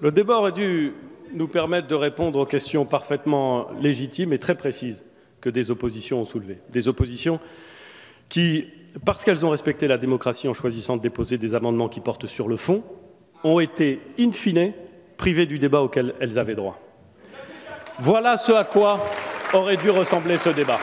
Le débat aurait dû nous permettre de répondre aux questions parfaitement légitimes et très précises que des oppositions ont soulevées. Des oppositions qui, parce qu'elles ont respecté la démocratie en choisissant de déposer des amendements qui portent sur le fond, ont été, in fine, privées du débat auquel elles avaient droit. Voilà ce à quoi aurait dû ressembler ce débat.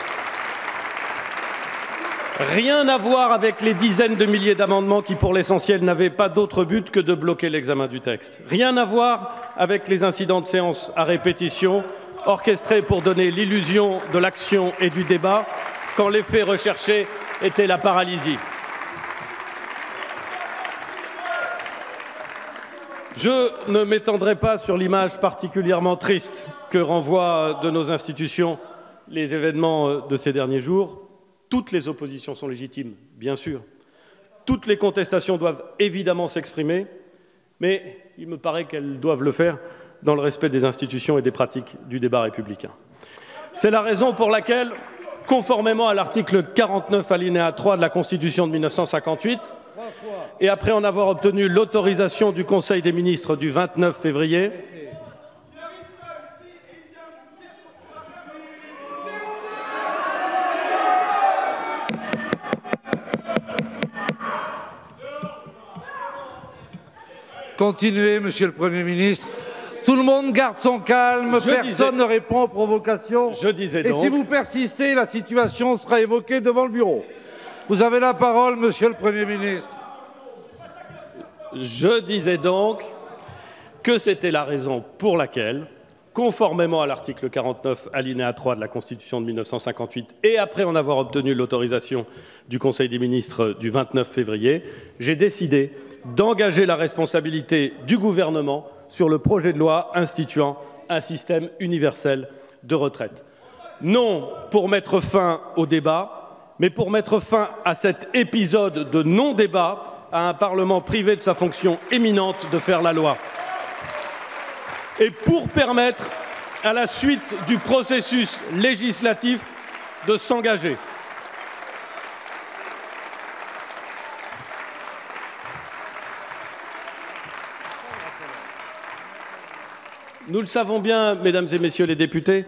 Rien à voir avec les dizaines de milliers d'amendements qui, pour l'essentiel, n'avaient pas d'autre but que de bloquer l'examen du texte. Rien à voir avec les incidents de séance à répétition, orchestrés pour donner l'illusion de l'action et du débat, quand l'effet recherché était la paralysie. Je ne m'étendrai pas sur l'image particulièrement triste que renvoient de nos institutions les événements de ces derniers jours. Toutes les oppositions sont légitimes, bien sûr. Toutes les contestations doivent évidemment s'exprimer, mais il me paraît qu'elles doivent le faire dans le respect des institutions et des pratiques du débat républicain. C'est la raison pour laquelle, conformément à l'article 49 alinéa 3 de la Constitution de 1958, et après en avoir obtenu l'autorisation du Conseil des ministres du 29 février, Continuez, Monsieur le Premier ministre. Tout le monde garde son calme, personne ne répond aux provocations. Je disais donc. Et si vous persistez, la situation sera évoquée devant le bureau. Vous avez la parole, Monsieur le Premier ministre. Je disais donc que c'était la raison pour laquelle, conformément à l'article 49 alinéa 3 de la Constitution de 1958 et après en avoir obtenu l'autorisation du Conseil des ministres du 29 février, j'ai décidé d'engager la responsabilité du gouvernement sur le projet de loi instituant un système universel de retraite. Non pour mettre fin au débat, mais pour mettre fin à cet épisode de non-débat, à un Parlement privé de sa fonction éminente de faire la loi. Et pour permettre à la suite du processus législatif de s'engager. Nous le savons bien, mesdames et messieurs les députés,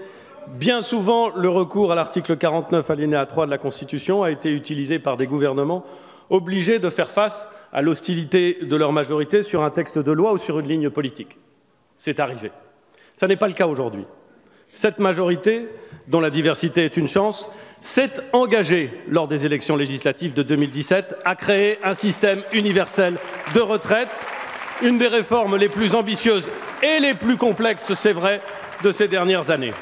bien souvent le recours à l'article 49 alinéa 3 de la Constitution a été utilisé par des gouvernements obligés de faire face à l'hostilité de leur majorité sur un texte de loi ou sur une ligne politique. C'est arrivé. Ce n'est pas le cas aujourd'hui. Cette majorité, dont la diversité est une chance, s'est engagée lors des élections législatives de 2017 à créer un système universel de retraite, une des réformes les plus ambitieuses et les plus complexes, c'est vrai, de ces dernières années.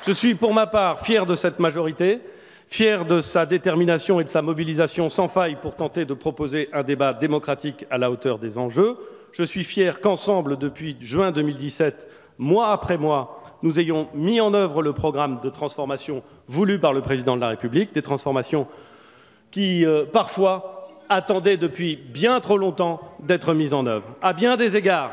Je suis pour ma part fier de cette majorité, fier de sa détermination et de sa mobilisation sans faille pour tenter de proposer un débat démocratique à la hauteur des enjeux. Je suis fier qu'ensemble, depuis juin 2017, mois après mois, nous ayons mis en œuvre le programme de transformation voulu par le Président de la République, des transformations qui, parfois, attendaient depuis bien trop longtemps d'être mises en œuvre. À bien des égards,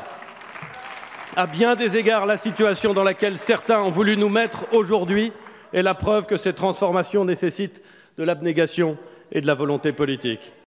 la situation dans laquelle certains ont voulu nous mettre aujourd'hui est la preuve que ces transformations nécessitent de l'abnégation et de la volonté politique.